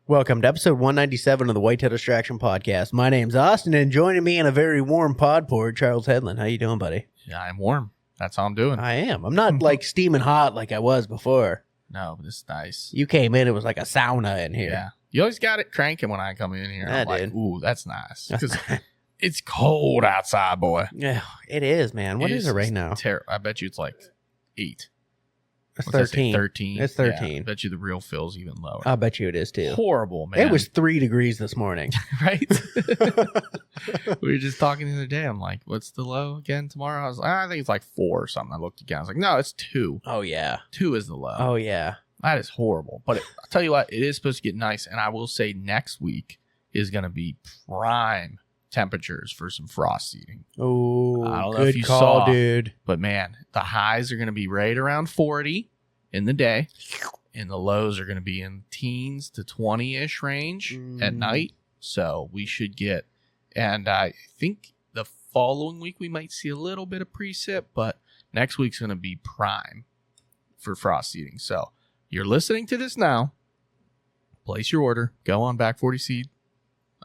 Welcome to episode 197 of the Whitetail Distraction Podcast. My name's Austin, and joining me in a very warm pod port, Charles Headland. How you doing, buddy? Yeah, I'm warm. That's how I'm doing. I am. I'm not like steaming hot like I was before. No, but it's nice. You came in, it was like a sauna in here. Yeah. You always got it cranking when I come in here. I I'm like, did. ooh, that's nice. Because it's cold outside, boy. Yeah, it is, man. What is it right now? I bet you it's like 8. It's What's that say, 13. 13. It's 13. Yeah, I bet you the real feel's even lower. I bet you it is, too. Horrible, man. It was 3 degrees this morning. Right? We were just talking the other day. I'm like, what's the low again tomorrow? I was like, I think it's like 4 or something. I looked again. I was like, no, it's 2. Oh, yeah. 2 is the low. Oh, yeah. That is horrible. But I'll tell you what, it is supposed to get nice. And I will say next week is going to be prime temperatures for some frost seeding. Oh, I don't know if good you call, saw, dude. But man, the highs are going to be right around 40 in the day. And the lows are going to be in teens to 20-ish range at night. So we should get, and I think the following week we might see a little bit of precip, but next week's going to be prime for frost seeding. So you're listening to this now. Place your order. Go on Back 40 Seed.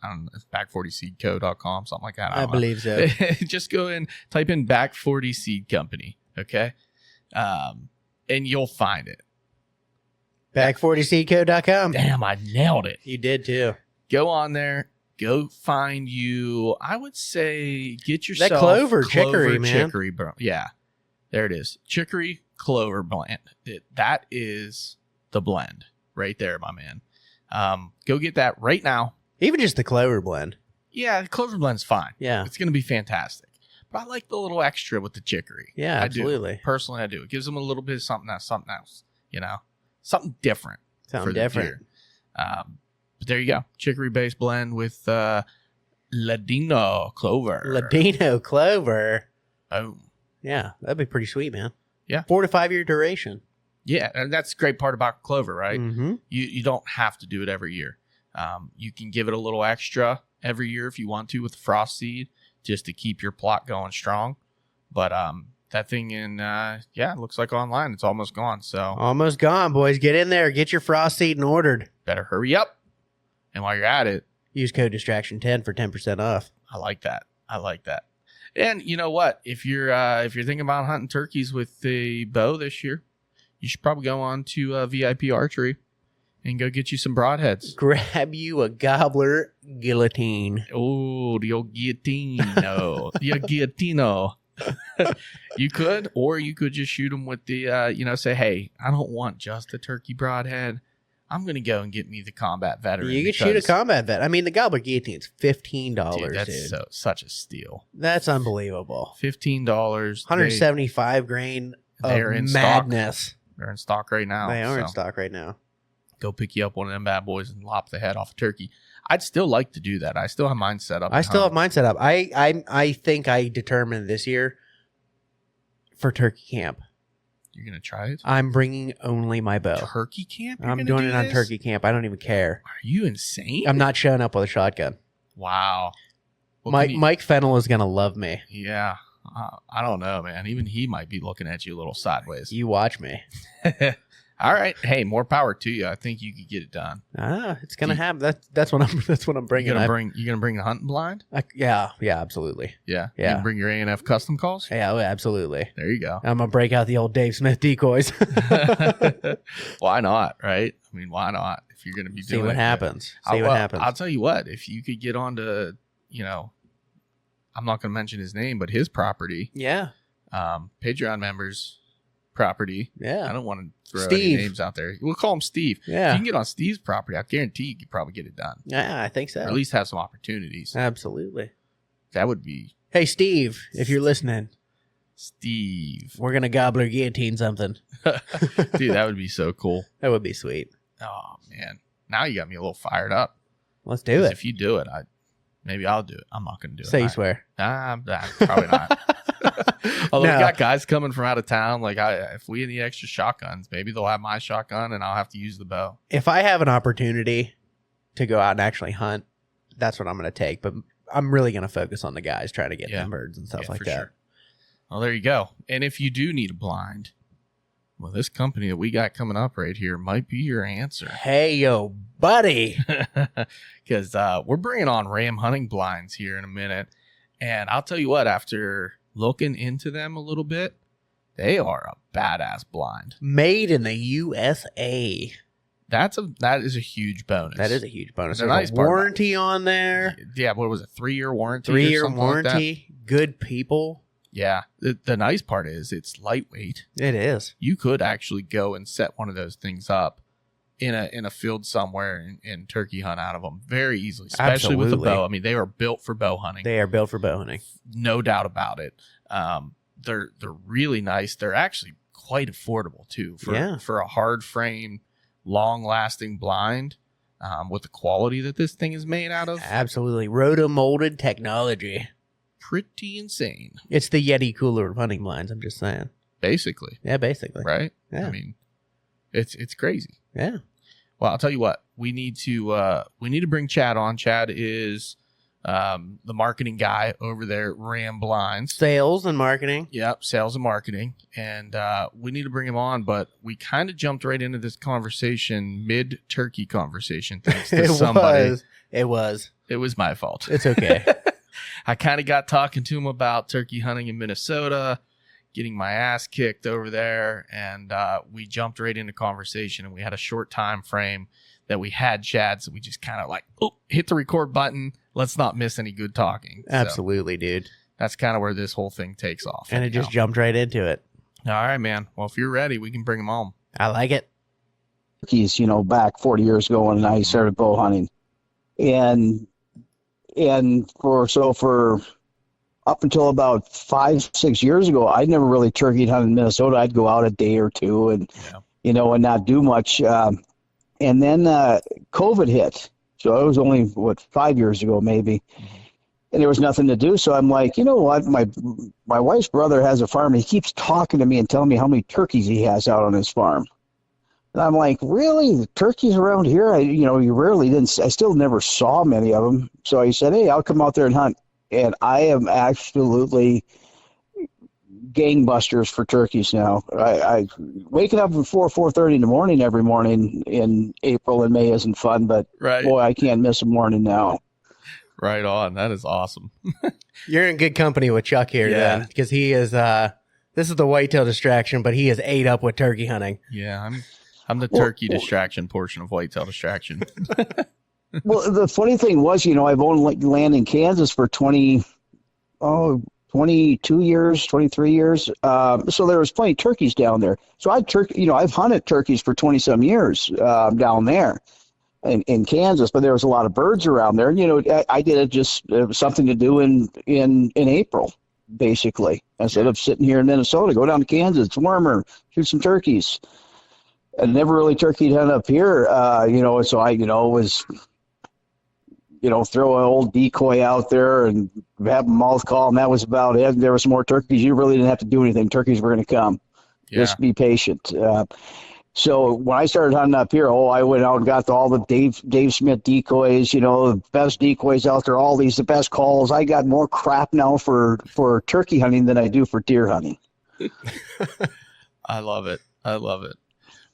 I don't know, it's back40seedco.com, something like that. I believe so. Just go and type in Back 40 Seed Company, okay? And you'll find it. Back40seedco.com. Damn, I nailed it. You did, too. Go on there. Go find you, I would say, get yourself That clover chicory, man. Chicory, bro. Yeah, there it is. Chicory clover blend. That is the blend right there, my man. Go get that right now. Even just the clover blend. Yeah, the clover blend's fine. Yeah. It's going to be fantastic. But I like the little extra with the chicory. Yeah, absolutely. I do. Personally, I do. It gives them a little bit of something else, you know? Something different. Something different. Deer. But there you go. Chicory-based blend with Ladino clover. Ladino clover. Boom. Yeah, that'd be pretty sweet, man. Yeah. 4 to 5 year duration. Yeah, and that's the great part about clover, right? Mm-hmm. You don't have to do it every year. You can give it a little extra every year if you want to with the frost seed, just to keep your plot going strong. But that thing it looks like online it's almost gone. So Almost gone, boys. Get in there. Get your frost seed and ordered. better hurry up. And while you're at it, Use code distraction10 for 10% off. I like that. And you know what? If you're thinking about hunting turkeys with the bow this year, you should probably go on to VIP Archery and go get you some broadheads. Grab you a gobbler guillotine. Oh, the old guillotino. The guillotino. You could, or you could just shoot them with the, say, hey, I don't want just a turkey broadhead. I'm going to go and get me the combat veteran. You could shoot a combat vet. I mean, the gobbler guillotine's $15, dude. That's such a steal. That's unbelievable. $15. 175 grain they're of in madness. Stock. They're in stock right now. They are in stock right now. Go pick you up one of them bad boys and lop the head off a turkey. I'd still like to do that. I still have mine set up. I still have mine set up. I think I determined this year for turkey camp. You're going to try it? I'm bringing only my bow. Turkey camp? I'm doing it on turkey camp. I don't even care. Are you insane? I'm not showing up with a shotgun. Wow. Well, Mike Fennell is going to love me. Yeah. I don't know, man. Even he might be looking at you a little sideways. You watch me. All right. Hey, more power to you. I think you could get it done. It's going to happen. That's what I'm bringing. You gonna bring the hunting blind? Yeah, absolutely. Yeah. Yeah. You gonna bring your A&F custom calls? Yeah, absolutely. There you go. I'm going to break out the old Dave Smith decoys. Why not, right? I mean, why not? If you're going to be doing See what happens. I'll tell you what, if you could get on to, I'm not going to mention his name, but his property. Yeah. Patreon members property. Yeah. I don't want to throw any names out there. We'll call him Steve. Yeah. If you can get on Steve's property, I guarantee you could probably get it done. Yeah, I think so. Or at least have some opportunities. Absolutely. That would be... Hey, Steve, if you're listening. Steve. We're going to gobbler guillotine something. Dude, that would be so cool. That would be sweet. Oh, man. Now you got me a little fired up. Let's do it. If you do it, maybe I'll do it. I'm not going to do it. Say you swear. Probably not. Although we got guys coming from out of town. Like, if we need extra shotguns, maybe they'll have my shotgun and I'll have to use the bow. If I have an opportunity to go out and actually hunt, that's what I'm going to take. But I'm really going to focus on the guys trying to get them birds and stuff like that. Sure. Well, there you go. And if you do need a blind, Well, this company that we got coming up right here might be your answer. Hey, yo, buddy. Because we're bringing on ram hunting blinds here in a minute. And I'll tell you what, after looking into them a little bit, they are a badass blind. Made in the USA. That is a huge bonus. That is a huge bonus. The There's nice a part warranty on there. Yeah, what was it? 3-year warranty? 3-year or something like that? warranty. Good people. Yeah. The nice part is it's lightweight. It is. You could actually go and set one of those things up in a field somewhere and turkey hunt out of them very easily, especially with a bow. I mean, they are built for bow hunting. They are built for bow hunting. No doubt about it. They're really nice. They're actually quite affordable too for a hard frame, long lasting blind with the quality that this thing is made out of. Absolutely. Roto-molded technology. Pretty insane. It's the Yeti cooler of hunting blinds, I'm just saying. Basically. Yeah, basically. Right? Yeah. I mean, it's crazy. Yeah. Well, I'll tell you what. We need to bring Chad on. Chad is the marketing guy over there at Ram Blinds. Sales and marketing. Yep, sales and marketing. And we need to bring him on, but we kind of jumped right into this conversation, mid-turkey conversation, thanks to somebody. It was. It was my fault. It's okay. I kind of got talking to him about turkey hunting in Minnesota, getting my ass kicked over there, and we jumped right into conversation, and we had a short time frame that we had Chad, so we just kind of hit the record button. Let's not miss any good talking. Absolutely, dude. That's kind of where this whole thing takes off. And it just jumped right into it. All right, man. Well, if you're ready, we can bring him on. I like it. Turkeys, back 40 years ago when I started bow hunting. And for up until about 5-6 years ago, I'd never really turkey hunted in Minnesota. I'd go out a day or two and and not do much. And then COVID hit. So it was only 5 years ago maybe. And there was nothing to do. So I'm like, you know what? My wife's brother has a farm. And he keeps talking to me and telling me how many turkeys he has out on his farm. And I'm like, really? The turkeys around here? You rarely didn't. I still never saw many of them. So he said, hey, I'll come out there and hunt. And I am absolutely gangbusters for turkeys now. I waking up at 4:30 in the morning every morning in April and May isn't fun, but boy, I can't miss a morning now. Right on. That is awesome. You're in good company with Chuck here, then, because he is. This is the whitetail distraction, but he is ate up with turkey hunting. Yeah, I'm the turkey distraction portion of whitetail distraction. Well, the funny thing was, I've owned land in Kansas for 22 years, 23 years. So there was plenty of turkeys down there. So I've hunted turkeys for 20 some years down there in Kansas, but there was a lot of birds around there. I did it was something to do in April, basically, instead of sitting here in Minnesota. Go down to Kansas, it's warmer, shoot some turkeys. I never really turkeyed hunt up here, so I, was, throw an old decoy out there and have a mouth call, and that was about it. There were some more turkeys. You really didn't have to do anything. Turkeys were going to come. Yeah. Just be patient. So when I started hunting up here, I went out and got all the Dave Smith decoys, the best decoys out there, the best calls. I got more crap now for turkey hunting than I do for deer hunting. I love it.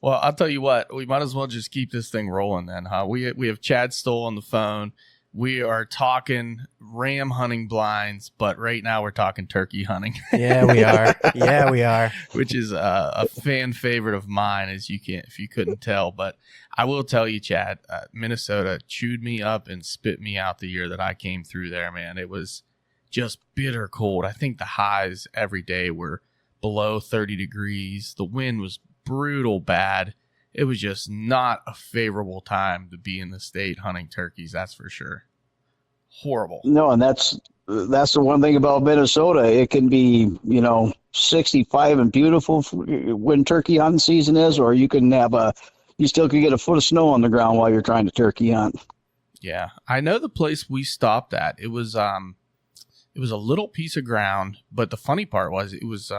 Well, I'll tell you what, we might as well just keep this thing rolling then, huh? We have Chad Stoll on the phone. We are talking ram hunting blinds, but right now we're talking turkey hunting. Yeah, we are. Yeah, we are. Which is a fan favorite of mine, if you couldn't tell. But I will tell you, Chad, Minnesota chewed me up and spit me out the year that I came through there, man. It was just bitter cold. I think the highs every day were below 30 degrees. The wind was brutal bad. It was just not a favorable time to be in the state hunting turkeys, that's for sure. Horrible. No, and that's the one thing about Minnesota. It can be, 65 and beautiful when turkey hunting season is, or you still can get a foot of snow on the ground while you're trying to turkey hunt. Yeah. I know the place we stopped at. It was a little piece of ground, but the funny part was it was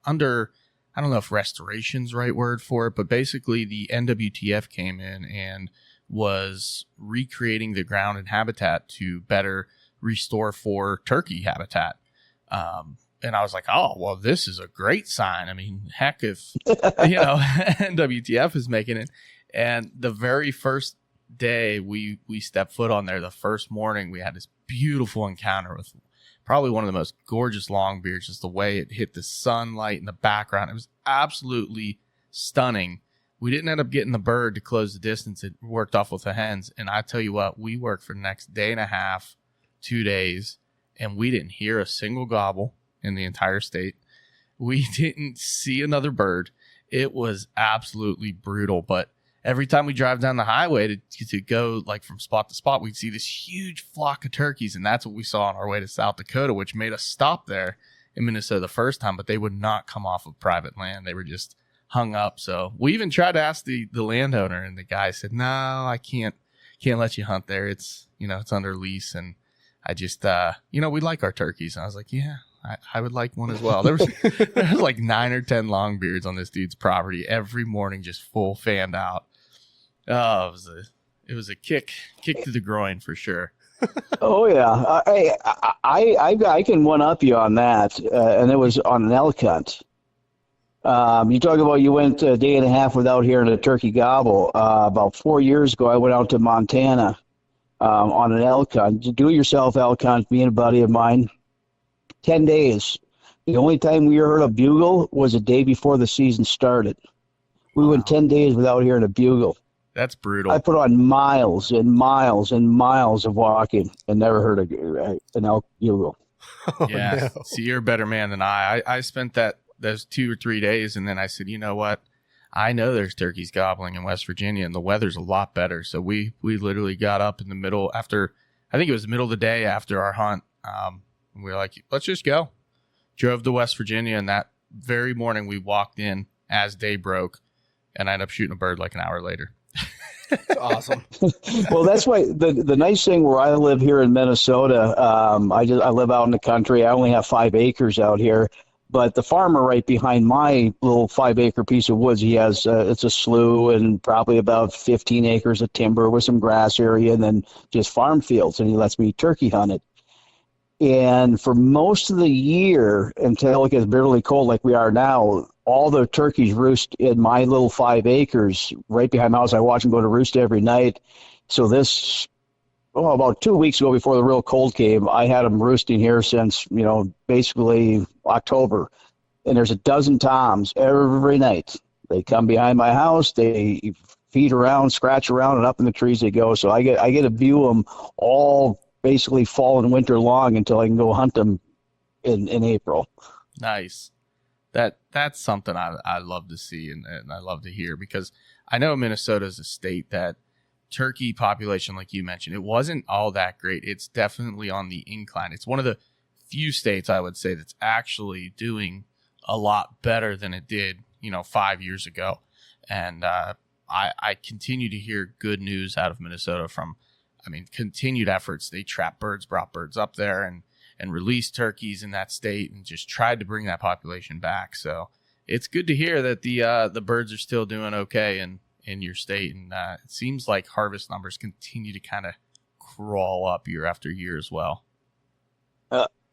under, I don't know if restoration's the right word for it, but basically the NWTF came in and was recreating the ground and habitat to better restore for turkey habitat. And I was like, oh, well, this is a great sign. I mean, heck, if, WTF is making it. And the very first day we stepped foot on there, the first morning, we had this beautiful encounter with probably one of the most gorgeous longbeards, just the way it hit the sunlight in the background. It was absolutely stunning. We didn't end up getting the bird to close the distance. It worked off with the hens. And I tell you what, we worked for the next day and a half, 2 days, and we didn't hear a single gobble in the entire state. We didn't see another bird. It was absolutely brutal. But every time we drive down the highway to go like from spot to spot, we'd see this huge flock of turkeys. And that's what we saw on our way to South Dakota, which made us stop there in Minnesota the first time. But they would not come off of private land. They were just hung up. So we even tried to ask the landowner, and the guy said, no, I can't let you hunt there. It's, it's under lease. And I just, we like our turkeys. And I was like, yeah, I would like one as well. There was like 9 or 10 longbeards on this dude's property every morning, just full fanned out. Oh, it was a kick to the groin for sure. Oh yeah, I can one up you on that, and it was on an elk hunt. You talk about you went a day and a half without hearing a turkey gobble. About 4 years ago, I went out to Montana on an elk hunt, do-it-yourself elk hunt. Me and a buddy of mine, 10 days. The only time we heard a bugle was the day before the season started. We went 10 days without hearing a bugle. That's brutal. I put on miles and miles and miles of walking and never heard an elk bugle. Yeah. No. See, you're a better man than I. I spent those 2 or 3 days, and then I said, you know what? I know there's turkeys gobbling in West Virginia, and the weather's a lot better. So we literally got up in the middle after, I think it was the middle of the day after our hunt. We were like, let's just go. Drove to West Virginia, and that very morning we walked in as day broke, and I ended up shooting a bird like an hour later. That's awesome. Well, that's why the nice thing where I live here in Minnesota, I live out in the country. I only have 5 acres out here, but the farmer right behind my little 5-acre piece of woods, he has it's a slough and probably about 15 acres of timber with some grass area, and then just farm fields, and he lets me turkey hunt it. And for most of the year, until it gets bitterly cold like we are now, all the turkeys roost in my little 5 acres right behind my house. I watch them go to roost every night. So about 2 weeks ago, before the real cold came, I had them roosting here since, basically October. And there's a dozen toms every night. They come behind my house, they feed around, scratch around, and up in the trees they go. So I get to view them all basically fall and winter long until I can go hunt them in April. Nice. That's something I love to see and I love to hear, because I know Minnesota is a state that turkey population, like you mentioned, it wasn't all that great. It's definitely on the incline. It's one of the few states, I would say, that's actually doing a lot better than it did, 5 years ago. And I continue to hear good news out of Minnesota from, continued efforts. They trap birds, brought birds up there, and released turkeys in that state, and just tried to bring that population back. So it's good to hear that the birds are still doing okay in your state. And it seems like harvest numbers continue to kind of crawl up year after year as well.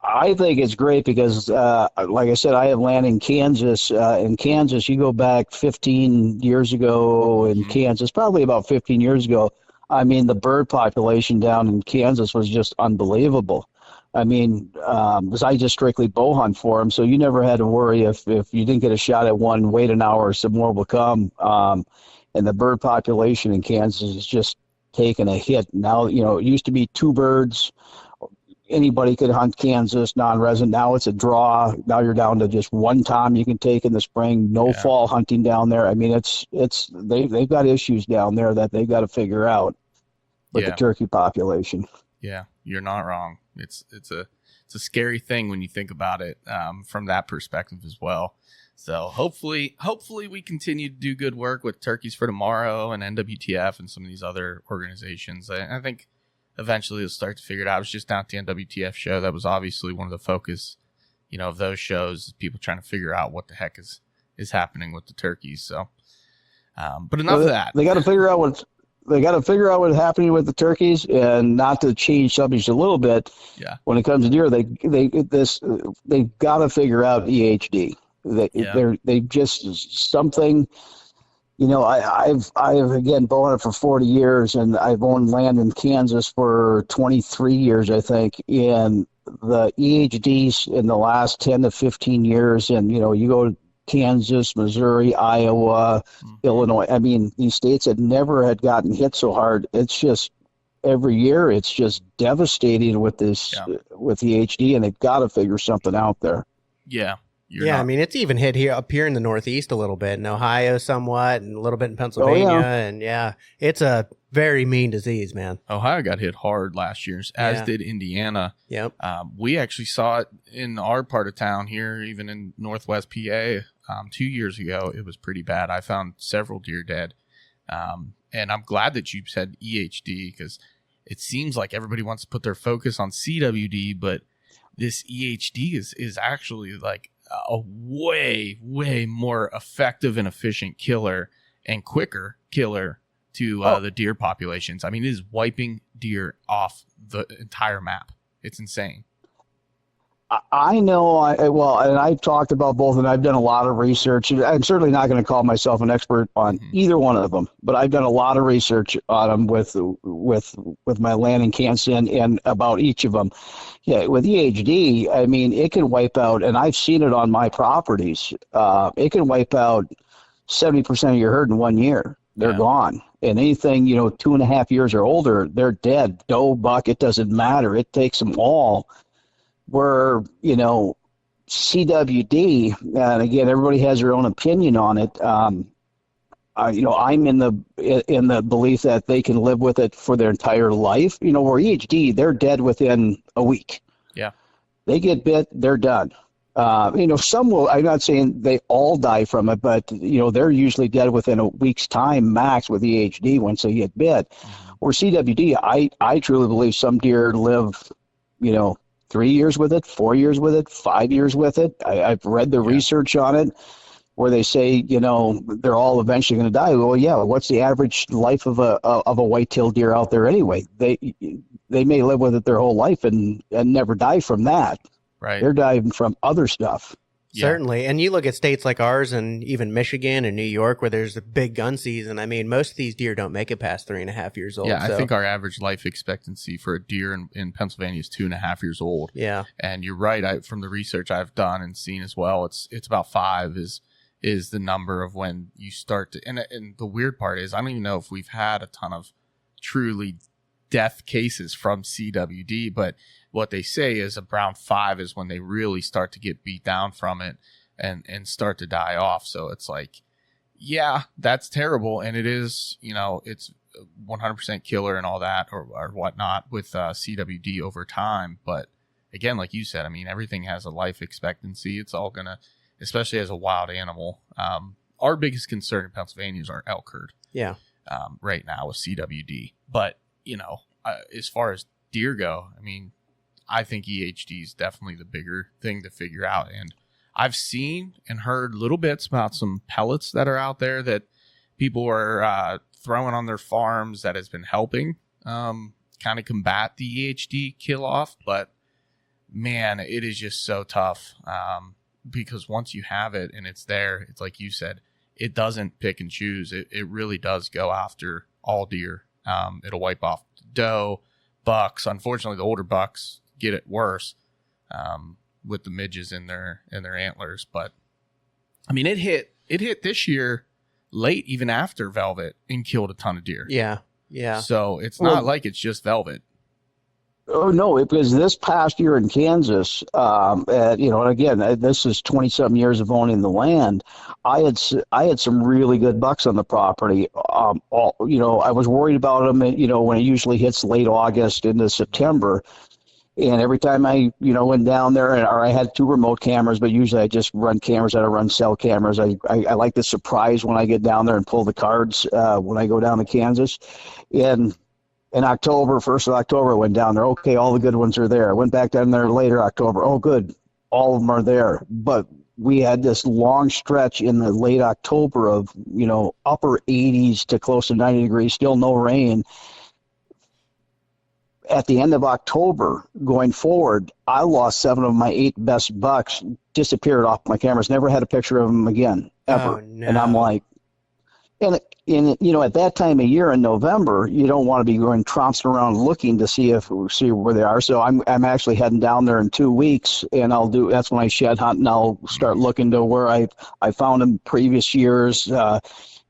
I think it's great because, like I said, I have land in Kansas. In Kansas, you go back 15 years ago in Kansas, probably about 15 years ago, the bird population down in Kansas was just unbelievable. Because I just strictly bow hunt for them, so you never had to worry if you didn't get a shot at one, wait an hour, some more will come. And the bird population in Kansas is just taking a hit. Now, it used to be 2 birds. Anybody could hunt Kansas, non-resident. Now it's a draw. Now you're down to just 1 tom you can take in the spring. No fall hunting down there. They've got issues down there that they've got to figure out with the turkey population. Yeah, you're not wrong. It's a scary thing when you think about it from that perspective as well. So hopefully we continue to do good work with Turkeys for Tomorrow and NWTF and some of these other organizations. I think eventually they'll start to figure it out. I was just down at the NWTF show. That was obviously one of the focus, of those shows, people trying to figure out what the heck is happening with the turkeys. So, but enough of that. They got to figure out they got to figure out what's happening with the turkeys, and not to change subjects a little bit. Yeah. When it comes to deer, they've got to figure out EHD. They just something. You know, I've again been it for 40 years, and I've owned land in Kansas for 23 years, I think. And the EHDs in the last 10 to 15 years, and you know, you go to Kansas, Missouri, Iowa, Illinois. I mean, these states that never had gotten hit so hard. It's just every year, it's just devastating with this with EHD, and they've got to figure something out there. Yeah. I mean, it's even hit here up here in the Northeast a little bit, in Ohio somewhat, and a little bit in Pennsylvania. And it's a very mean disease, man. Ohio got hit hard last year, as did Indiana. Yep. We actually saw it in our part of town here, even in Northwest PA. 2 years ago, it was pretty bad. I found several deer dead. And I'm glad that you said EHD, because it seems like everybody wants to put their focus on CWD, but this EHD is actually like a way more effective and efficient killer and quicker killer to the deer populations. I mean, it is wiping deer off the entire map. It's insane. I know. And I've talked about both, and I've done a lot of research. I'm certainly not going to call myself an expert on either one of them, but I've done a lot of research on them with my land in Kansas and about each of them. Yeah, with EHD, I mean, it can wipe out, and I've seen it on my properties. It can wipe out 70% of your herd in 1 year. They're gone. And anything, 2.5 years or older, they're dead. Doe, buck, it doesn't matter. It takes them all. Where, CWD, and again, everybody has their own opinion on it. I'm in the belief that they can live with it for their entire life. Where EHD, they're dead within a week. Yeah. They get bit, they're done. Some will, I'm not saying they all die from it, but, they're usually dead within a week's time max with EHD once they get bit. Or CWD, I truly believe some deer live, 3 years with it, 4 years with it, 5 years with it. I've read the research on it where they say, they're all eventually going to die. Well, yeah, what's the average life of a white-tailed deer out there anyway? They may live with it their whole life and never die from that. Right. They're dying from other stuff. Yeah. Certainly. And you look at states like ours and even Michigan and New York where there's a big gun season. I mean, most of these deer don't make it past 3.5 years old. Yeah, I think our average life expectancy for a deer in Pennsylvania is 2.5 years old. Yeah. And you're right. From the research I've done and seen as well, it's about 5 is the number of when you start to. And the weird part is, I don't even know if we've had a ton of truly death cases from CWD, but what they say is around 5 is when they really start to get beat down from it and start to die off. So it's like, yeah, that's terrible. And it is, it's 100% killer and all that or whatnot with CWD over time. But again, like you said, I mean, everything has a life expectancy. It's all going to, especially as a wild animal. Our biggest concern in Pennsylvania is our elk herd. Yeah. Right now with CWD. But, as far as deer go, I mean, I think EHD is definitely the bigger thing to figure out. And I've seen and heard little bits about some pellets that are out there that people are throwing on their farms that has been helping kind of combat the EHD kill off. But man, it is just so tough because once you have it and it's there, it's like you said, it doesn't pick and choose. It really does go after all deer. It'll wipe off doe, bucks. Unfortunately, the older bucks get it worse with the midges in their antlers. But I mean, it hit this year late, even after velvet, and killed a ton of deer. Yeah. So it's not like it's just velvet. Oh no! Because this past year in Kansas, and again, this is 20-something years of owning the land. I had some really good bucks on the property. I was worried about them. When it usually hits late August into September, and every time I went down there, or I had 2 remote cameras, but usually I just run cameras. I don't run cell cameras. I like the surprise when I get down there and pull the cards when I go down to Kansas, and. In October, 1st of October, I went down there. Okay, all the good ones are there. I went back down there later October. Oh, good. All of them are there. But we had this long stretch in the late October of, upper 80s to close to 90 degrees, still no rain. At the end of October, going forward, I lost 7 of my 8 best bucks, disappeared off my cameras, never had a picture of them again, ever. Oh, no. And I'm like, and at that time of year in November, you don't want to be going trouncing around looking to see where they are. So I'm actually heading down there in 2 weeks, and that's when I shed hunt, and I'll start looking to where I found them previous years,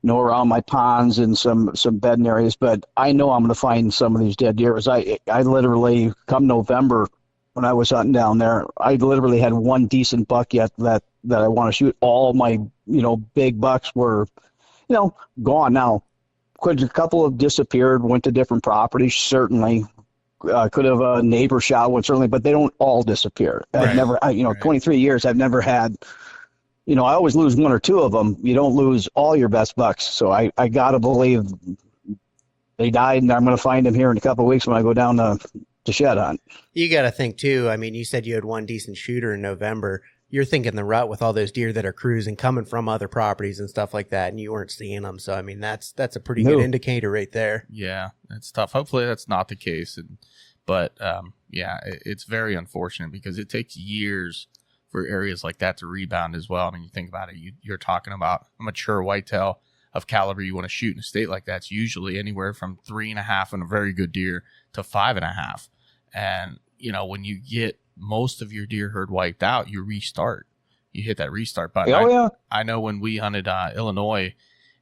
around my ponds and some bedding areas. But I know I'm going to find some of these dead deer. I literally, come November, when I was hunting down there, I literally had one decent buck yet that I want to shoot. All my big bucks were gone. Now, could a couple have disappeared, went to different properties? Certainly. Could have a neighbor shot one, certainly, but they don't all disappear. Right. I've never, 23 years, I've never had, I always lose 1 or 2 of them. You don't lose all your best bucks. So I got to believe they died, and I'm going to find them here in a couple of weeks when I go down to shed hunt. You got to think, too. I mean, you said you had one decent shooter in November. You're thinking the rut with all those deer that are cruising, coming from other properties and stuff like that, and you weren't seeing them. So, I mean, that's a pretty good indicator right there. Yeah, it's tough. Hopefully that's not the case. But it's very unfortunate because it takes years for areas like that to rebound as well. I mean, you think about it, you're talking about a mature whitetail of caliber you want to shoot in a state like that's usually anywhere from 3.5 and a very good deer to 5.5. And, when you get most of your deer herd wiped out, you restart. You hit that restart button. Oh, yeah. I know when we hunted Illinois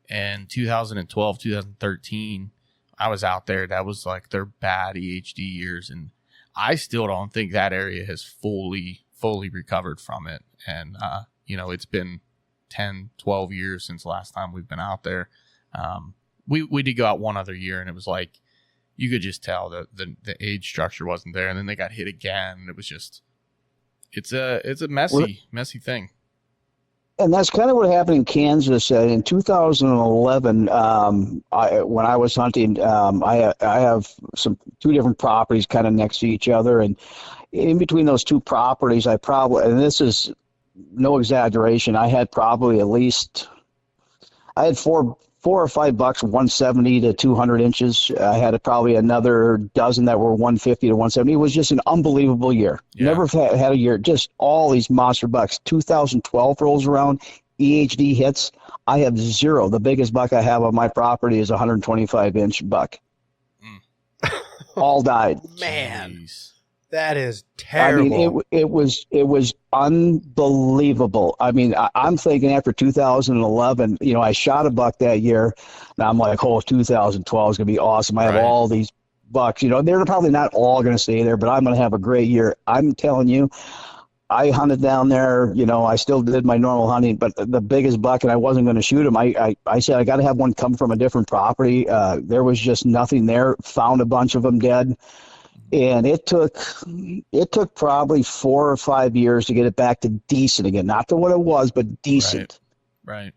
in 2012, 2013, I was out there. That was like their bad EHD years. And I still don't think that area has fully recovered from it. And, it's been 10, 12 years since the last time we've been out there. We did go out one other year, and it was like, you could just tell that the age structure wasn't there. And then they got hit again. And it was just, it's a messy thing. And that's kind of what happened in Kansas in 2011. When I was hunting, I have 2 different properties kind of next to each other, and in between those 2 properties, and this is no exaggeration, I had probably I had four or 5 bucks, 170 to 200 inches. I had probably another dozen that were 150 to 170. It was just an unbelievable year. Yeah. Never had a year, just all these monster bucks. 2012 rolls around, EHD hits. I have 0. The biggest buck I have on my property is a 125-inch buck. All died. Man. Jeez. That is terrible. I mean, it was unbelievable. I mean, I'm thinking after 2011, I shot a buck that year. Now I'm like, 2012 is going to be awesome. I have all these bucks. They're probably not all going to stay there, but I'm going to have a great year. I'm telling you, I hunted down there. I still did my normal hunting, but the biggest buck, and I wasn't going to shoot him. I said, I got to have one come from a different property. There was just nothing there. Found a bunch of them dead. And it took probably 4 or 5 years to get it back to decent again. Not to what it was, but decent. Right.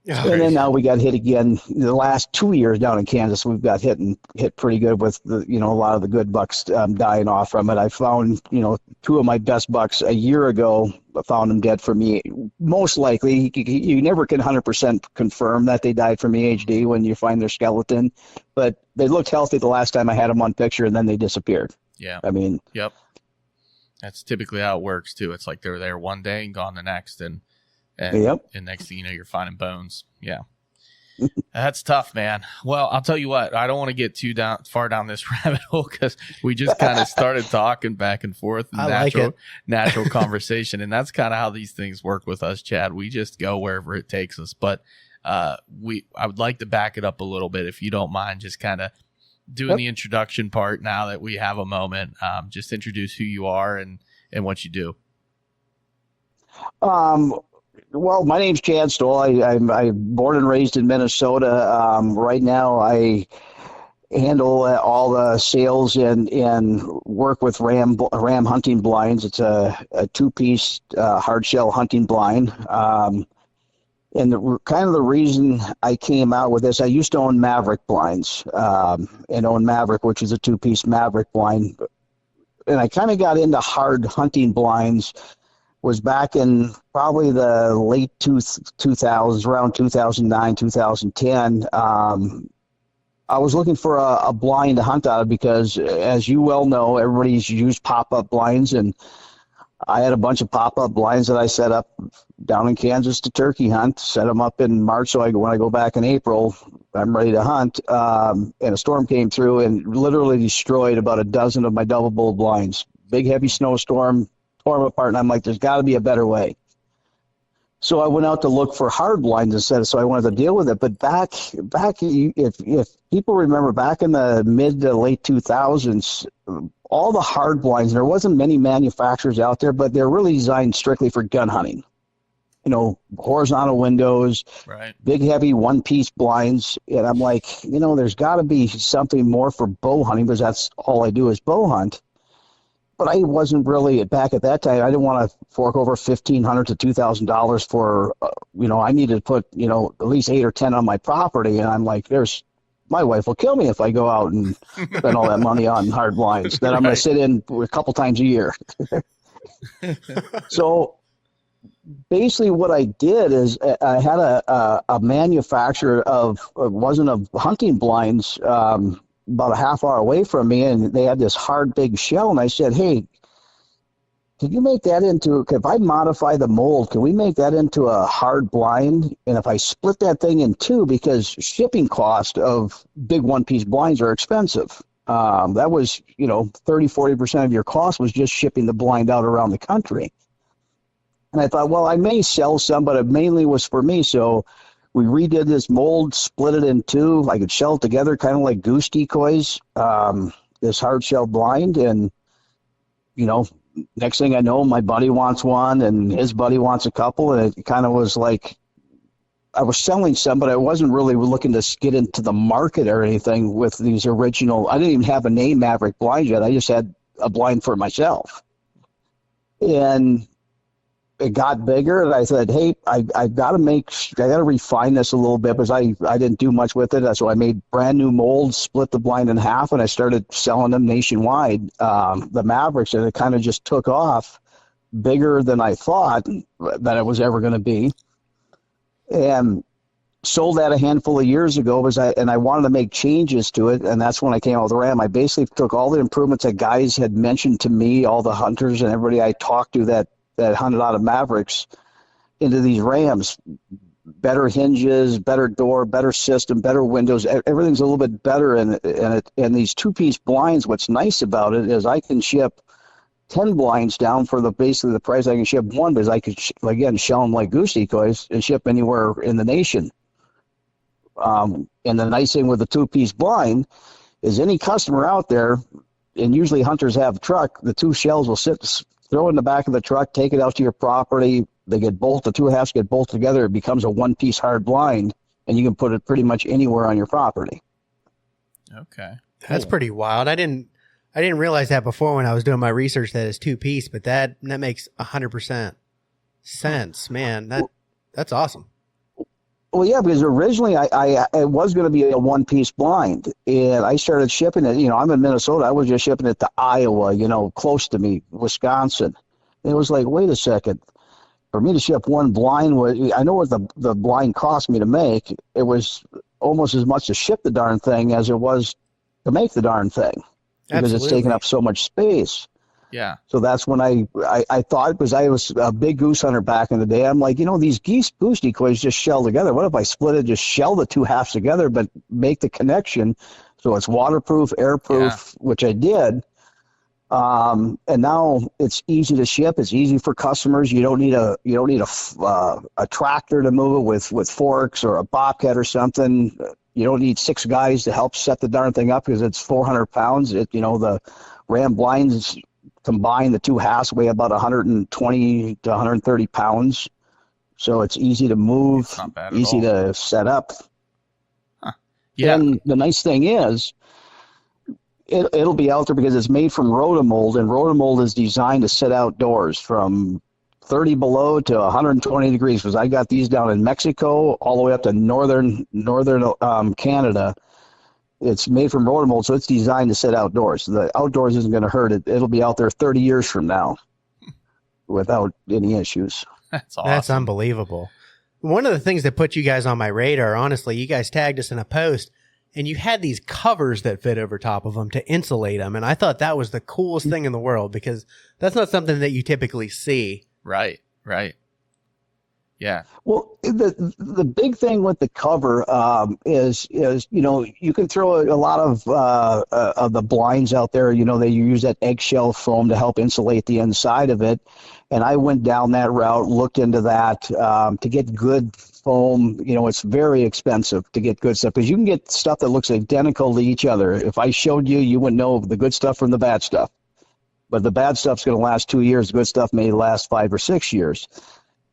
And then now we got hit again. The last 2 years down in Kansas, we've got hit pretty good with a lot of the good bucks dying off from it. I found 2 of my best bucks a year ago. I found them dead from me. Most likely, you never can 100% confirm that they died from EHD when you find their skeleton, but they looked healthy the last time I had them on picture, and then they disappeared. Yeah. I mean. Yep. That's typically how it works too. It's like they were there one day and gone the next, and next thing you know, you're finding bones. Yeah. That's tough, man. Well, I'll tell you what, I don't want to get too far down this rabbit hole because we just kind of started talking back and forth in natural conversation. And that's kind of how these things work with us, Chad. We just go wherever it takes us. But I would like to back it up a little bit, if you don't mind, just kind of doing the introduction part now that we have a moment. Just introduce who you are and what you do. Well, my name's Chad Stoll. I'm born and raised in Minnesota. Right now, I handle all the sales and work with Ram hunting blinds. It's a 2-piece hard shell hunting blind. And the reason I came out with this, I used to own Maverick blinds, and own Maverick, which is a 2-piece Maverick blind. And I kind of got into hard hunting blinds was back in probably the late 2000s, around 2009, 2010. I was looking for a blind to hunt out of because, as you well know, everybody's used pop-up blinds, and I had a bunch of pop-up blinds that I set up down in Kansas to turkey hunt, set them up in March, so when I go back in April, I'm ready to hunt, and a storm came through and literally destroyed about a dozen of my double bull blinds. Big, heavy snowstorm, tore them apart, and I'm like, there's got to be a better way. So I went out to look for hard blinds instead, so I wanted to deal with it. But back, if people remember, back in the mid to late 2000s, all the hard blinds, there wasn't many manufacturers out there, but they're really designed strictly for gun hunting. You know, horizontal windows, right, big, heavy one-piece blinds. And I'm like, there's got to be something more for bow hunting, because that's all I do is bow hunt. But I wasn't really, back at that time, I didn't want to fork over $1,500 to $2,000 for, I needed to put, at least 8 or 10 on my property. And I'm like, my wife will kill me if I go out and spend all that money on hard blinds that I'm going to sit in a couple times a year. So basically what I did is I had a manufacturer wasn't of hunting blinds, about a half hour away from me, and they had this hard big shell, and I said, hey, can you make that if I modify the mold, can we make that into a hard blind? And if I split that thing in two, because shipping cost of big one-piece blinds are expensive. That was, 30-40% of your cost was just shipping the blind out around the country. And I thought, well, I may sell some, but it mainly was for me. So we redid this mold, split it in two. I could shell it together, kind of like goose decoys, this hard shell blind. And, next thing I know, my buddy wants one and his buddy wants a couple. And it kind of was like I was selling some, but I wasn't really looking to get into the market or anything with these original. I didn't even have a name Maverick blind yet. I just had a blind for myself. And it got bigger, and I said, hey, I got to refine this a little bit, because I didn't do much with it. So I made brand new molds, split the blind in half, and I started selling them nationwide, the Mavericks, and it kind of just took off bigger than I thought that it was ever going to be. And sold that a handful of years ago, and I wanted to make changes to it, and that's when I came out with the Ram. I basically took all the improvements that guys had mentioned to me, all the hunters and everybody I talked to that hunted out of Mavericks, into these Rams. Better hinges, better door, better system, better windows. Everything's a little bit better. And these two-piece blinds, what's nice about it is I can ship 10 blinds down for basically the price I can ship one, because I could, again, shell them like goose decoys and ship anywhere in the nation. And the nice thing with the two-piece blind is any customer out there, and usually hunters have a truck, the two shells will throw it in the back of the truck, take it out to your property. The two halves get bolted together. It becomes a one-piece hard blind, and you can put it pretty much anywhere on your property. Okay. That's pretty wild. I didn't realize that before when I was doing my research that it's two-piece, but that makes 100% sense, man. That's awesome. Well, yeah, because originally I was going to be a one-piece blind, and I started shipping it. I'm in Minnesota. I was just shipping it to Iowa, close to me, Wisconsin. And it was like, wait a second. For me to ship one blind, I know what the blind cost me to make. It was almost as much to ship the darn thing as it was to make the darn thing, because It's taking up so much space. Yeah. So that's when I thought, because I was a big goose hunter back in the day, I'm like, these goose decoys just shell together. What if I split it, just shell the two halves together, but make the connection so it's waterproof, airproof, which I did. And now it's easy to ship. It's easy for customers. You don't need a tractor to move it with forks or a bobcat or something. You don't need 6 guys to help set the darn thing up, because it's 400 pounds. The Ram blinds combined, the two halves weigh about 120 to 130 pounds. So it's easy to move, easy to set up. Huh. Yeah. And the nice thing is, it'll be out there because it's made from rotomold, and rotomold is designed to sit outdoors from 30 below to 120 degrees, because I got these down in Mexico all the way up to northern Canada. It's made from rotomold, so it's designed to sit outdoors. The outdoors isn't going to hurt it. It'll be out there 30 years from now. without any issues. That's awesome. That's unbelievable. One of the things that put you guys on my radar, honestly, you guys tagged us in a post and you had these covers that fit over top of them to insulate them. And I thought that was the coolest thing in the world because that's not something that you typically see. Right. Yeah. Well, the big thing with the cover is you can throw a lot of the blinds out there. They use that eggshell foam to help insulate the inside of it, and I went down that route, looked into that to get good foam. It's very expensive to get good stuff because you can get stuff that looks identical to each other. If I showed you, you wouldn't know the good stuff from the bad stuff. But the bad stuff's going to last 2 years. The good stuff may last 5 or 6 years.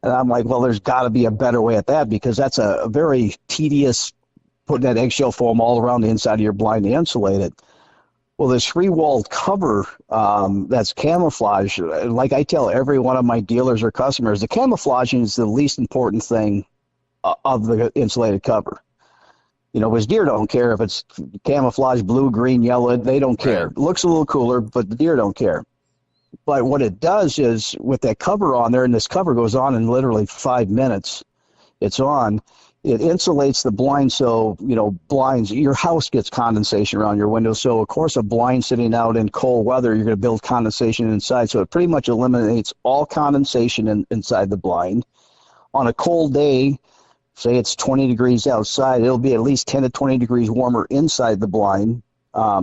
And I'm like, well, there's got to be a better way at that because that's a very tedious putting that eggshell foam all around the inside of your blind to insulate it. Well, this three-walled cover that's camouflage, like I tell every one of my dealers or customers, the camouflaging is the least important thing of the insulated cover. Because deer don't care if it's camouflage, blue, green, yellow, they don't care. Right. It looks a little cooler, but the deer don't care. But what it does is with that cover on there, and this cover goes on in literally 5 minutes, it's on, it insulates the blind. So, blinds, your house gets condensation around your window. So, of course, a blind sitting out in cold weather, you're going to build condensation inside. So it pretty much eliminates all condensation inside the blind. On a cold day, say it's 20 degrees outside, it'll be at least 10 to 20 degrees warmer inside the blind.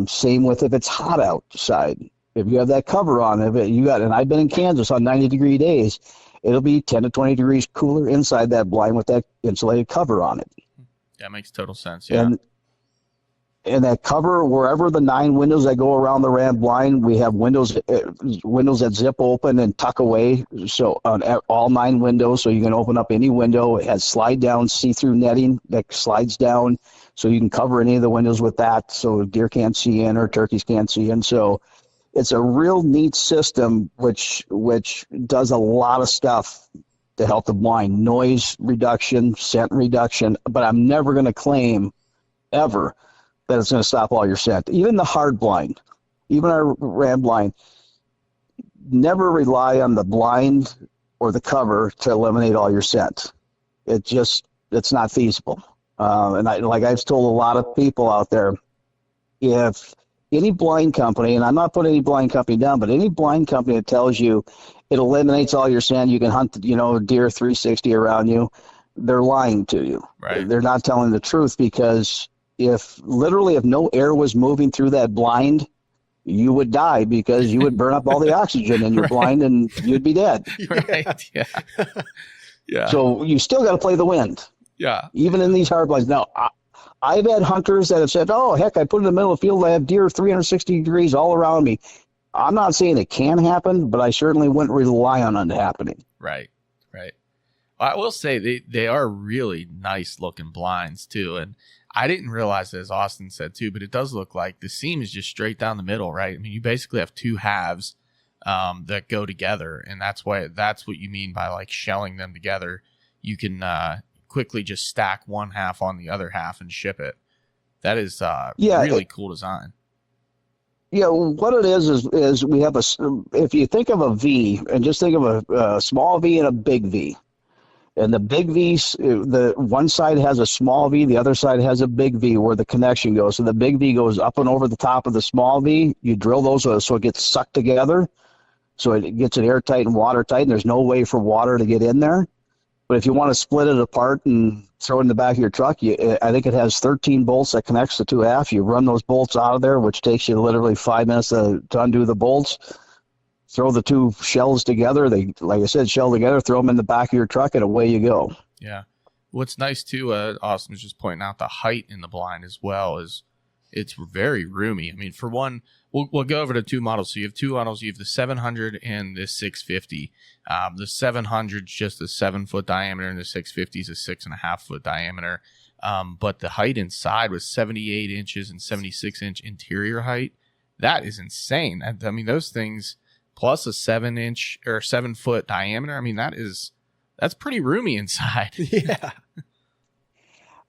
Same with if it's hot outside. If you have that cover on, and I've been in Kansas on 90-degree days, it'll be 10 to 20 degrees cooler inside that blind with that insulated cover on it. That makes total sense, yeah. And that cover, wherever the 9 windows that go around the ram blind, we have windows that zip open and tuck away. So on all 9 windows, so you can open up any window. It has slide-down see-through netting that slides down, so you can cover any of the windows with that, so deer can't see in or turkeys can't see in. So it's a real neat system, which does a lot of stuff to help the blind. Noise reduction, scent reduction, but I'm never going to claim ever that it's going to stop all your scent. Even the hard blind, even our ram blind, never rely on the blind or the cover to eliminate all your scent. It's not feasible. And I've told a lot of people out there, if any blind company, and I'm not putting any blind company down, but any blind company that tells you it eliminates all your scent, you can hunt, deer 360 around you, they're lying to you. Right. They're not telling the truth because if no air was moving through that blind, you would die because you would burn up all the oxygen in your blind and you'd be dead. Right. Yeah. Yeah. So you still got to play the wind. Yeah. Even in these hard blinds. Now, I've had hunters that have said, oh, heck, I put in the middle of the field, I have deer 360 degrees all around me. I'm not saying it can happen, but I certainly wouldn't rely on it happening. Right. I will say they are really nice looking blinds too. And I didn't realize, as Austin said too, but it does look like the seam is just straight down the middle, right? I mean, you basically have 2 halves that go together. And that's what you mean by like shelling them together. You can quickly just stack one half on the other half and ship it. That is really cool design. Yeah, what it is we have if you think of a V and just think of a small V and a big V, and the big V, the one side has a small V, the other side has a big V where the connection goes. So the big V goes up and over the top of the small V. You drill those so it gets sucked together, so it gets it airtight and watertight, and there's no way for water to get in there. But if you want to split it apart and throw it in the back of your truck, I think it has 13 bolts that connects the 2 halves. You run those bolts out of there, which takes you literally 5 minutes to undo the bolts. Throw the 2 shells together. They, like I said, shell together, throw them in the back of your truck, and away you go. Yeah. What's nice, too, Austin was just pointing out the height in the blind as well is it's very roomy. I mean, for one, we'll go over the 2 models. So you have 2 models. You have the 700 and the 650. The 700 is just a 7-foot diameter, and the 650 is a 6.5-foot diameter. But the height inside was 78 inches and 76-inch interior height. That is insane. I mean, those things plus a 7-inch or 7-foot diameter. I mean, that's pretty roomy inside. Yeah.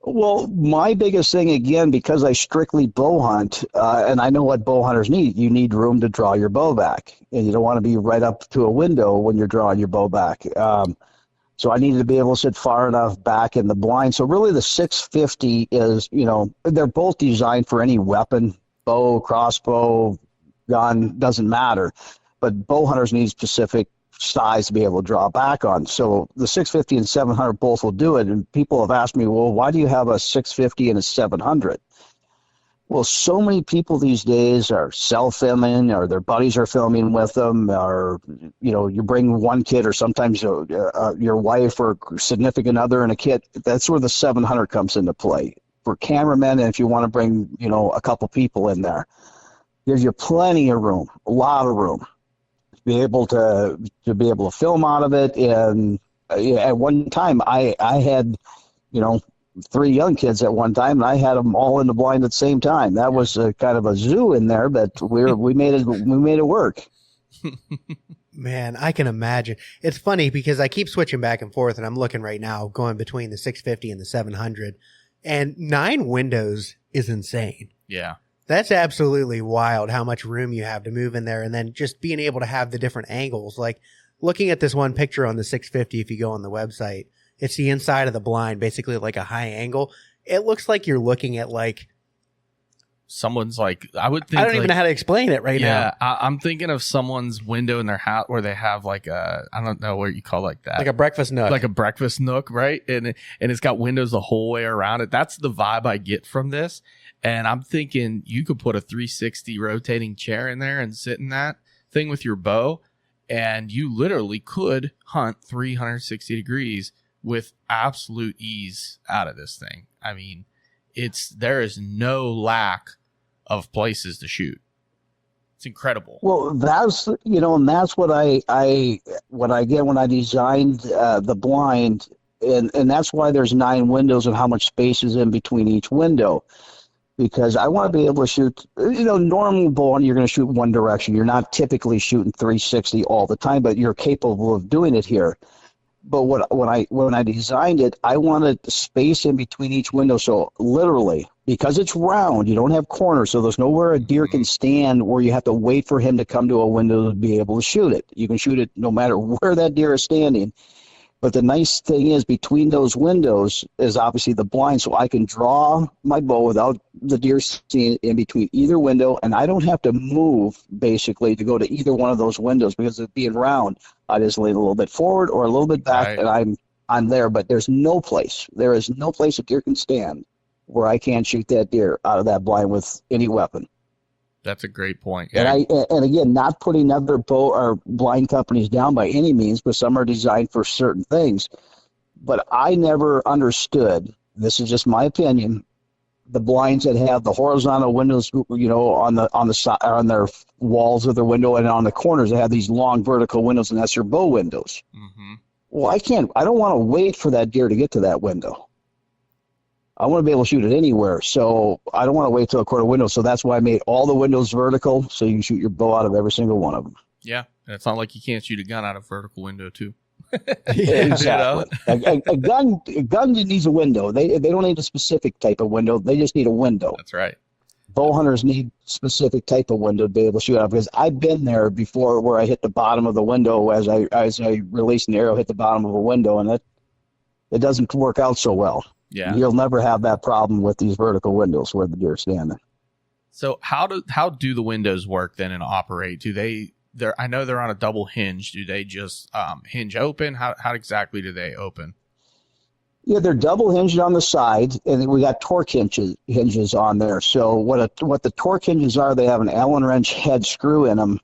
Well, my biggest thing, again, because I strictly bow hunt, and I know what bow hunters need, you need room to draw your bow back. And you don't want to be right up to a window when you're drawing your bow back. So I needed to be able to sit far enough back in the blind. So really the 650 is, they're both designed for any weapon, bow, crossbow, gun, doesn't matter. But bow hunters need specific size to be able to draw back on. So the 650 and 700 both will do it. And people have asked me, well, why do you have a 650 and a 700? Well, so many people these days are self-filming, or their buddies are filming with them, or, you bring one kid, or sometimes your wife or significant other and a kid. That's where the 700 comes into play. For cameramen, and if you want to bring, a couple people in there, gives you plenty of room, a lot of room. Be able to film out of it. And at one time I had 3 young kids at one time, and I had them all in the blind at the same time. That was kind of a zoo in there, but we made it work. Man, I can imagine. It's funny because I keep switching back and forth, and I'm looking right now going between the 650 and the 700, and 9 windows is insane. Yeah. That's absolutely wild how much room you have to move in there, and then just being able to have the different angles. Like looking at this one picture on the 650, if you go on the website, it's the inside of the blind, basically like a high angle. It looks like you're looking at like someone's like, I would think. I don't even know how to explain it right now. Yeah, I'm thinking of someone's window in their house where they have like I don't know what you call like that. Like a breakfast nook. Like a breakfast nook, right? And it's got windows the whole way around it. That's the vibe I get from this. And I'm thinking you could put a 360 rotating chair in there and sit in that thing with your bow, and you literally could hunt 360 degrees with absolute ease out of this thing. I mean, there is no lack of places to shoot. It's incredible. Well, that's and that's what I get when I designed the blind, and that's why there's 9 windows and how much space is in between each window. Because I want to be able to shoot, normal bow, you're going to shoot one direction. You're not typically shooting 360 all the time, but you're capable of doing it here. But when I designed it, I wanted space in between each window. So literally, because it's round, you don't have corners, so there's nowhere a deer can stand where you have to wait for him to come to a window to be able to shoot it. You can shoot it no matter where that deer is standing. But the nice thing is between those windows is obviously the blind, so I can draw my bow without the deer seeing in between either window, and I don't have to move basically to go to either one of those windows because of being round. I just lean a little bit forward or a little bit back, right, and I'm there. But there is no place a deer can stand where I can't shoot that deer out of that blind with any weapon. That's a great point. Yeah. And again, not putting other bow or blind companies down by any means, but some are designed for certain things. But I never understood, this is just my opinion, the blinds that have the horizontal windows, on the side, on their walls of their window, and on the corners they have these long vertical windows, and that's your bow windows. Mm-hmm. Well, I don't want to wait for that deer to get to that window. I want to be able to shoot it anywhere, so I don't want to wait till a quarter window. So that's why I made all the windows vertical, so you can shoot your bow out of every single one of them. Yeah, and it's not like you can't shoot a gun out of a vertical window too. Yeah, exactly. A gun needs a window. They don't need a specific type of window. They just need a window. That's right. Bow hunters need specific type of window to be able to shoot out, because I've been there before where I hit the bottom of the window as I release an arrow, hit the bottom of a window, and it doesn't work out so well. Yeah. You'll never have that problem with these vertical windows where the deer are standing. So how do the windows work then and operate? I know they're on a double hinge. Do they just hinge open? How exactly do they open? Yeah, they're double hinged on the side, and we got torque hinges on there. So what the torque hinges are, they have an Allen wrench head screw in them,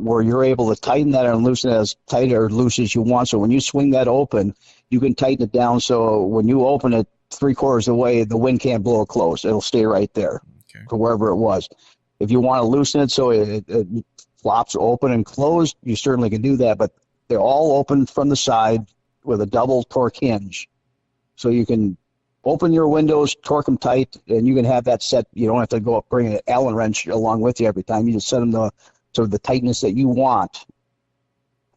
where you're able to tighten that and loosen it as tight or loose as you want. So when you swing that open, you can tighten it down so when you open it 3/4 of the way, the wind can't blow it closed. It'll stay right there to wherever it was. If you want to loosen it so it flops open and closed, you certainly can do that. But they're all open from the side with a double torque hinge. So you can open your windows, torque them tight, and you can have that set. You don't have to go up, bring an Allen wrench along with you every time. You just set them to the tightness that you want.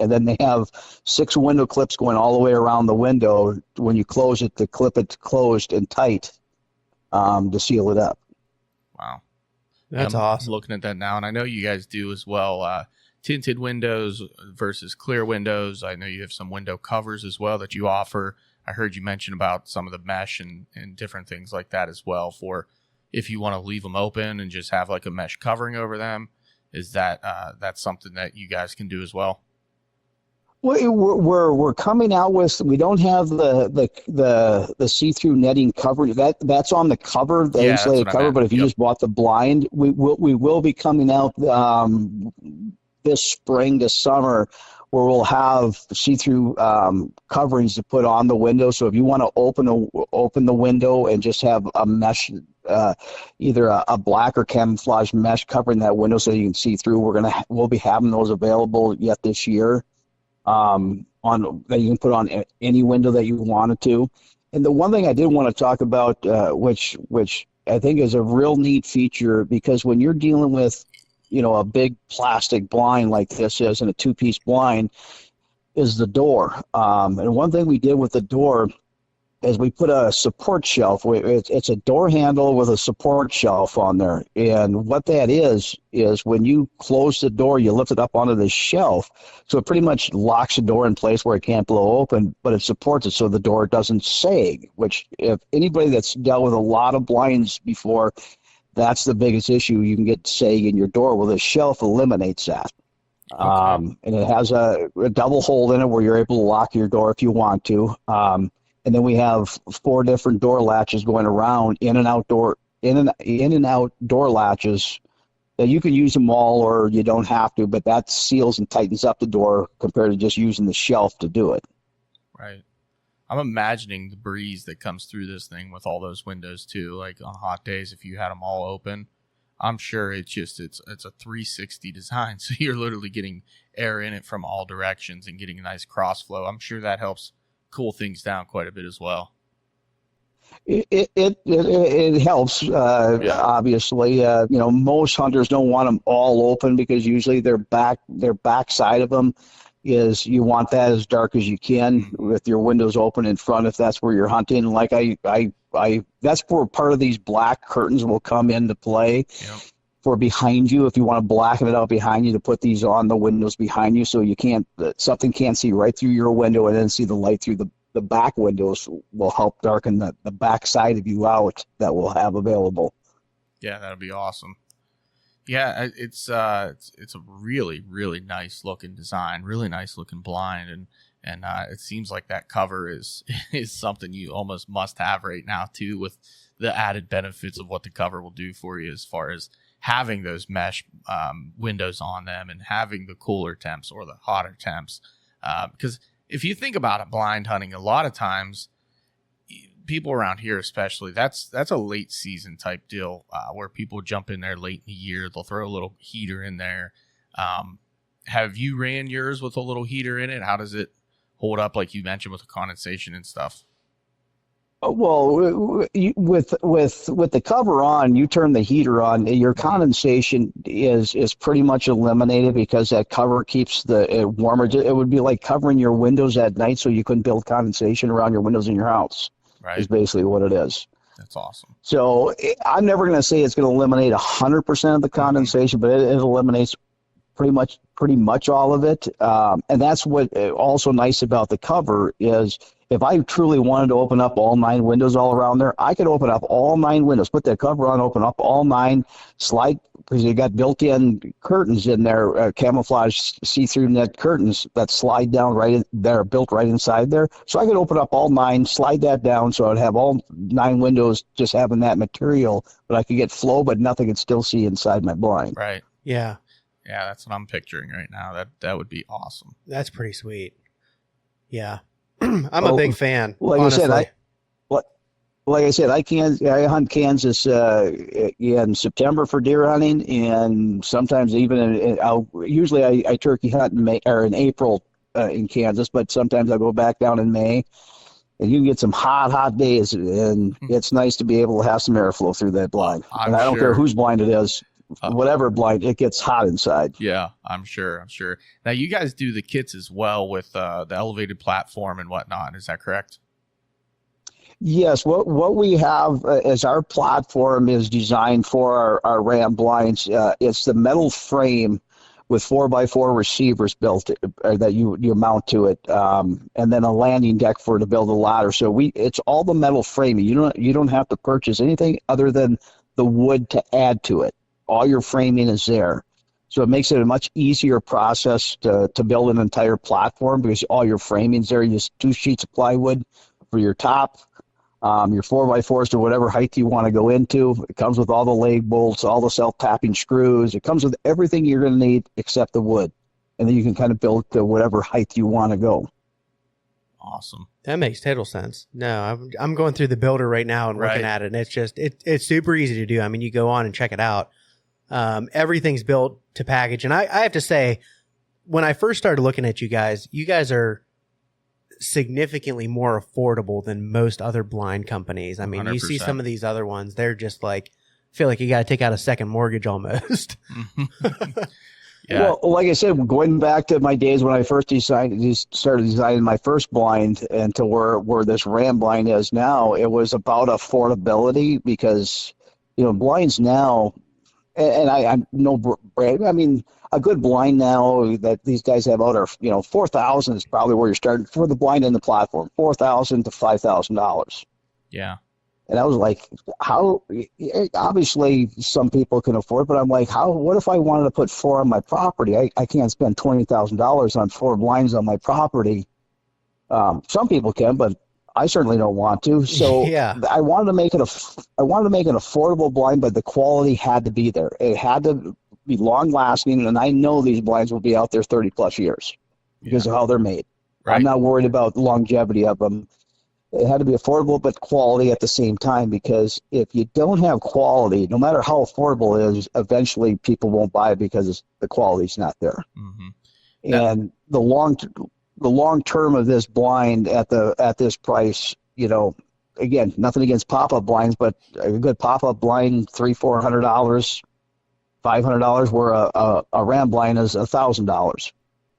and then they have 6 window clips going all the way around the window. When you close it, to clip it closed and tight to seal it up. Wow. That's I'm awesome. Looking at that now, and I know you guys do as well. Tinted windows versus clear windows. I know you have some window covers as well that you offer. I heard you mention about some of the mesh and different things like that as well, for if you want to leave them open and just have like a mesh covering over them. Is that that's something that you guys can do as well? We're coming out with. We don't have the see-through netting cover. That's on the cover, the insulated cover. But if you just bought the blind, we will be coming out this spring to summer, where we'll have see-through coverings to put on the window. So if you want to open the window and just have a mesh, either a black or camouflage mesh covering that window so you can see through, we'll be having those available yet this year. On that you can put on any window that you wanted to. And the one thing I did want to talk about, which I think is a real neat feature, because when you're dealing with, a big plastic blind like this is, and a 2-piece blind, is the door. And one thing we did with the door is we put a support shelf. It's a door handle with a support shelf on there. And what that is when you close the door, you lift it up onto the shelf. So it pretty much locks the door in place where it can't blow open, but it supports it so the door doesn't sag, which if anybody that's dealt with a lot of blinds before, that's the biggest issue. You can get sag in your door. Well, the shelf eliminates that. Okay. And it has a double hole in it where you're able to lock your door if you want to. And then we have 4 different door latches going around, in and out door latches that you can use them all or you don't have to, but that seals and tightens up the door compared to just using the shelf to do it. Right. I'm imagining the breeze that comes through this thing with all those windows too. Like on hot days, if you had them all open, I'm sure it's a 360 design. So you're literally getting air in it from all directions and getting a nice cross flow. I'm sure that helps cool things down quite a bit as well. It helps, obviously. Most hunters don't want them all open because usually their back side of them is, you want that as dark as you can with your windows open in front if that's where you're hunting. Like that's where part of these black curtains will come into play. Yep. For behind you, if you want to blacken it out behind you, to put these on the windows behind you so something can't see right through your window and then see the light through the back windows, will help darken the back side of you out that we'll have available. Yeah, that'll be awesome. Yeah, it's a really, really nice looking design, really nice looking blind, and it seems like that cover is something you almost must have right now too, with the added benefits of what the cover will do for you as far as having those mesh windows on them and having the cooler temps or the hotter temps. Because if you think about it, blind hunting, a lot of times, people around here especially, that's a late season type deal where people jump in there late in the year. They'll throw a little heater in there. Have you ran yours with a little heater in it? How does it hold up, like you mentioned, with the condensation and stuff? Well, with the cover on, you turn the heater on, your condensation is pretty much eliminated because that cover keeps it warmer. It would be like covering your windows at night so you couldn't build condensation around your windows in your house. Right. Is basically what it is. That's awesome. So I'm never going to say it's going to eliminate 100% of the condensation, but it eliminates pretty much all of it. And that's what also nice about the cover is, if I truly wanted to open up all 9 windows all around there, I could open up all 9 windows, put that cover on, open up all 9, slide, because you got built-in curtains in there, camouflage see-through net curtains that slide down right in there, built right inside there. So I could open up all 9, slide that down, so I'd have all 9 windows just having that material, but I could get flow, but nothing could still see inside my blind. Right. Yeah. Yeah, that's what I'm picturing right now. That would be awesome. That's pretty sweet. Yeah. I'm a big fan. Like honestly. I said, I hunt Kansas in September for deer hunting, and sometimes even usually I turkey hunt in May or in April in Kansas, but sometimes I go back down in May, and you can get some hot days, and it's nice to be able to have some airflow through that blind. And I don't care whose blind it is. whatever blind, it gets hot inside. Yeah, I'm sure. Now, you guys do the kits as well with the elevated platform and whatnot. Is that correct? Yes, what we have as our platform is designed for our Ram blinds. It's the metal frame with 4x4 receivers built that you mount to it, and then a landing deck for to build a ladder. So it's all the metal framing. You don't have to purchase anything other than the wood to add to it. All your framing is there. So it makes it a much easier process to build an entire platform because all your framing's there. You just 2 sheets of plywood for your top. Your 4x4s to whatever height you want to go into. It comes with all the lag bolts, all the self-tapping screws. It comes with everything you're going to need except the wood. And then you can kind of build to whatever height you want to go. Awesome. That makes total sense. No, I'm going through the builder right now and looking at it, and it's just, it's super easy to do. I mean, you go on and check it out. Everything's built to package. And I have to say, when I first started looking at you guys are significantly more affordable than most other blind companies. I mean, 100%. You see some of these other ones, they're just like, feel like you got to take out a second mortgage almost. Yeah. Well, like I said, going back to my days when I first started designing my first blind and to where this Ram blind is now, it was about affordability because, blinds now, and I'm no brand. I mean, a good blind now that these guys have out are, $4,000 is probably where you're starting for the blind and the platform, $4,000 to $5,000. Yeah. And I was like, how? Obviously, some people can afford, but I'm like, what if I wanted to put 4 on my property? I can't spend $20,000 on 4 blinds on my property. Some people can, but I certainly don't want to. So yeah. I wanted to make it an affordable blind, but the quality had to be there. It had to be long lasting, and I know these blinds will be out there 30 plus years because of how they're made. Right. I'm not worried about the longevity of them. It had to be affordable but quality at the same time, because if you don't have quality, no matter how affordable it is, eventually people won't buy it because the quality's not there. Mm-hmm. And the long term of this blind at this price, again, nothing against pop-up blinds, but a good pop-up blind, $300-$400, $500, where a Ram blind is $1,000.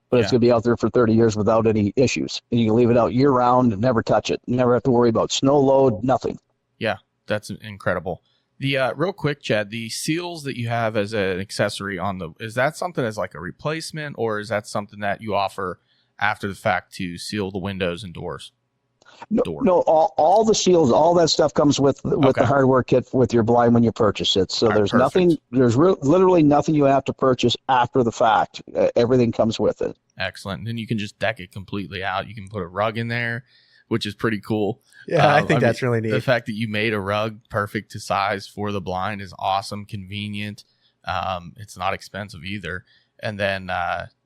But it's going to be out there for 30 years without any issues. And you can leave it out year-round and never touch it. Never have to worry about snow load, nothing. Yeah, that's incredible. The real quick, Chad, the seals that you have as an accessory is that something as like a replacement, or is that something that you offer after the fact to seal the windows and doors? No, all the seals, all that stuff comes with the hardware kit with your blind when you purchase it. So there's nothing, literally nothing you have to purchase after the fact. Everything comes with it. Excellent. And then you can just deck it completely out. You can put a rug in there, which is pretty cool. Yeah, I think that's really neat. The fact that you made a rug perfect to size for the blind is awesome, convenient. It's not expensive either. And then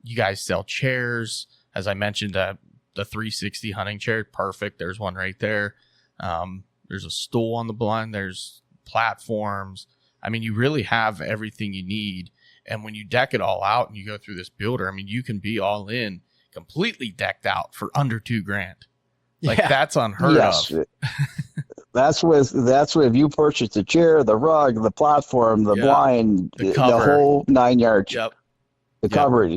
you guys sell chairs. As I mentioned, the 360 hunting chair, perfect. There's one right there. There's a stool on the blind. There's platforms. I mean, you really have everything you need. And when you deck it all out and you go through this builder, I mean, you can be all in, completely decked out for under $2,000. Like that's unheard of. That's if you purchase the chair, the rug, the platform, the blind, the whole 9 yards. Yep. The cover.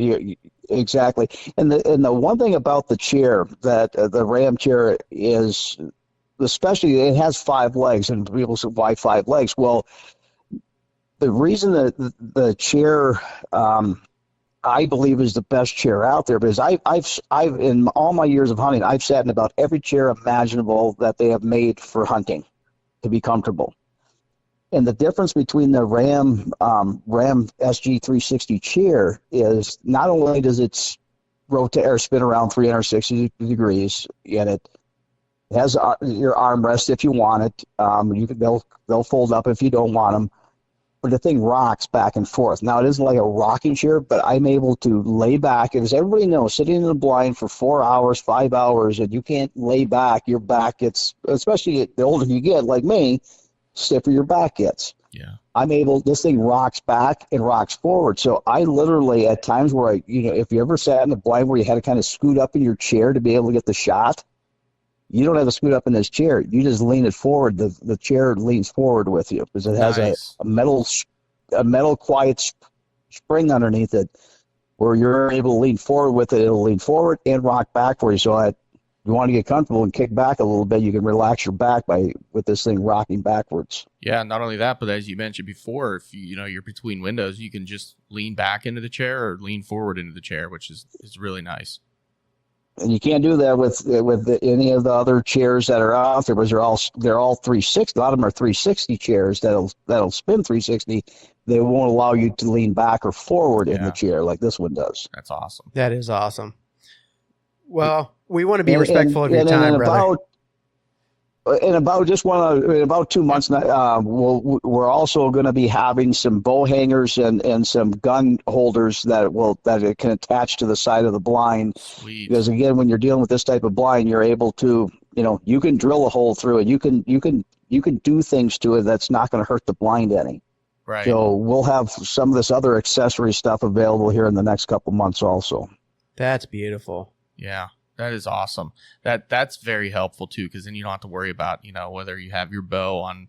Exactly. And the one thing about the chair that the Ram chair is, especially it has 5 legs, and people say, why 5 legs? Well, the reason that the chair, I believe, is the best chair out there, because I've in all my years of hunting, I've sat in about every chair imaginable that they have made for hunting to be comfortable. And the difference between the Ram SG360 chair is not only does it rotate or spin around 360 degrees, and it has your armrest if you want it. They'll fold up if you don't want them. But the thing rocks back and forth. Now, it isn't like a rocking chair, but I'm able to lay back. As everybody knows, sitting in the blind for 4 hours, 5 hours, and you can't lay back, your back gets, especially the older you get, like me, stiffer your back gets. Yeah. This thing rocks back and rocks forward. So I literally, at times where if you ever sat in the blind where you had to kind of scoot up in your chair to be able to get the shot, you don't have to scoot up in this chair. You just lean it forward. The chair leans forward with you because it has a metal a metal quiet spring underneath it, where you're able to lean forward with it. It'll lean forward and rock back for you. So if you want to get comfortable and kick back a little bit, you can relax your back with this thing rocking backwards. Yeah, not only that, but as you mentioned before, if you're between windows, you can just lean back into the chair or lean forward into the chair, which is really nice. And you can't do that with any of the other chairs that are out there, because they're all 360. A lot of them are 360 chairs that'll spin 360. They won't allow you to lean back or forward in the chair like this one does. That's awesome. That is awesome. Well, we want to be respectful of your time, brother. In about 2 months, we're also going to be having some bow hangers and some gun holders that it can attach to the side of the blind. Sweet. Because again, when you're dealing with this type of blind, you're able to, you can drill a hole through it. You can do things to it that's not going to hurt the blind any. Right. So we'll have some of this other accessory stuff available here in the next couple months also. That's beautiful. Yeah. That is awesome. That's very helpful too, because then you don't have to worry about whether you have your bow on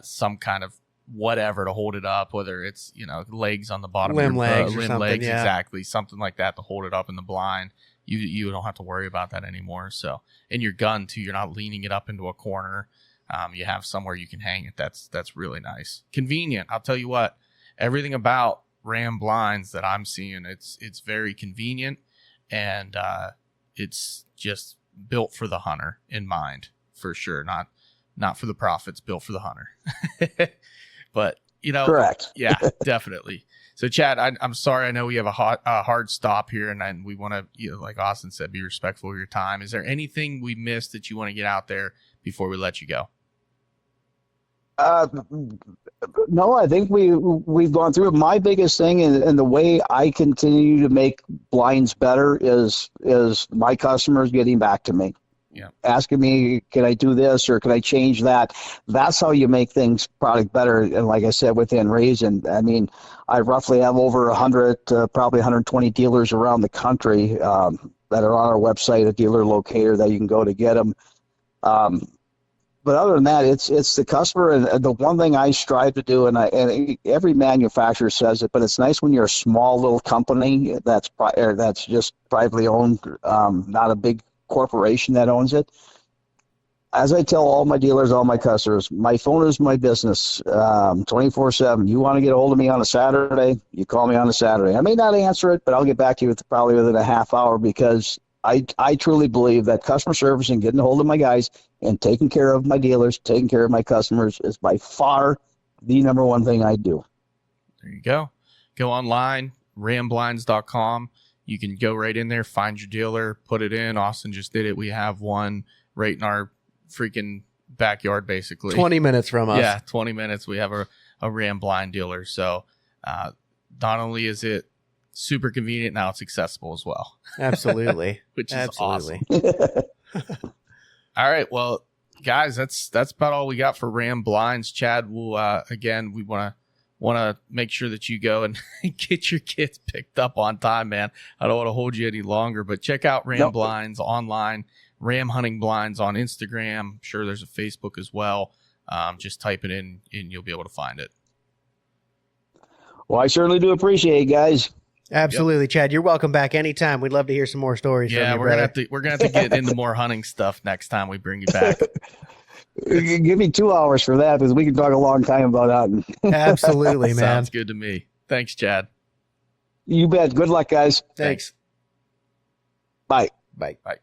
some kind of whatever to hold it up, whether it's legs on the bottom limb of your legs bow, or limb something, legs, yeah. exactly, something like that to hold it up in the blind. You don't have to worry about that anymore. So, and your gun too, you're not leaning it up into a corner. You have somewhere you can hang it. That's really nice, convenient. I'll tell you what, everything about Ram blinds that I'm seeing, it's very convenient, and it's just built for the hunter in mind, for sure. Not for the profits, built for the hunter. But correct. Yeah, definitely. So Chad, I'm sorry. I know we have a hard stop here, and we want to, like Austin said, be respectful of your time. Is there anything we missed that you want to get out there before we let you go? No, I think we've gone through it. My biggest thing, and the way I continue to make blinds better is my customers getting back to me. Yeah. Asking me, can I do this or can I change that? That's how you make things product better. And like I said, within reason, I mean, I roughly have over 100, probably 120 dealers around the country that are on our website, a dealer locator that you can go to get them. But other than that, it's the customer. And the one thing I strive to do, and every manufacturer says it, but it's nice when you're a small little company that's just privately owned, not a big corporation that owns it. As I tell all my dealers, all my customers, my phone is my business, 24/7. You want to get a hold of me on a Saturday, you call me on a Saturday. I may not answer it, but I'll get back to you probably within a half hour, because I truly believe that customer service and getting a hold of my guys and taking care of my dealers, taking care of my customers is by far the number one thing I do. There you go. Go online, ramblinds.com. You can go right in there, find your dealer, put it in. Austin just did it. We have one right in our freaking backyard, basically. 20 minutes from us. Yeah, 20 minutes. We have a Ram blind dealer. So not only is it super convenient, now it's accessible as well. Absolutely. Which is Absolutely. awesome. All right. Well, guys, that's about all we got for Ram blinds. Chad, will again, we want to make sure that you go and get your kids picked up on time, man. I don't want to hold you any longer, but check out Ram Blinds online, Ram Hunting Blinds on Instagram. I'm sure there's a Facebook as well. Just type it in and you'll be able to find it. Well, I certainly do appreciate it, guys. Absolutely, yep. Chad. You're welcome back anytime. We'd love to hear some more stories. Yeah, from you, we're gonna have to get into more hunting stuff next time we bring you back. Give me 2 hours for that, because we can talk a long time about hunting. Absolutely, man. Sounds good to me. Thanks, Chad. You bet. Good luck, guys. Thanks. Bye. Bye. Bye.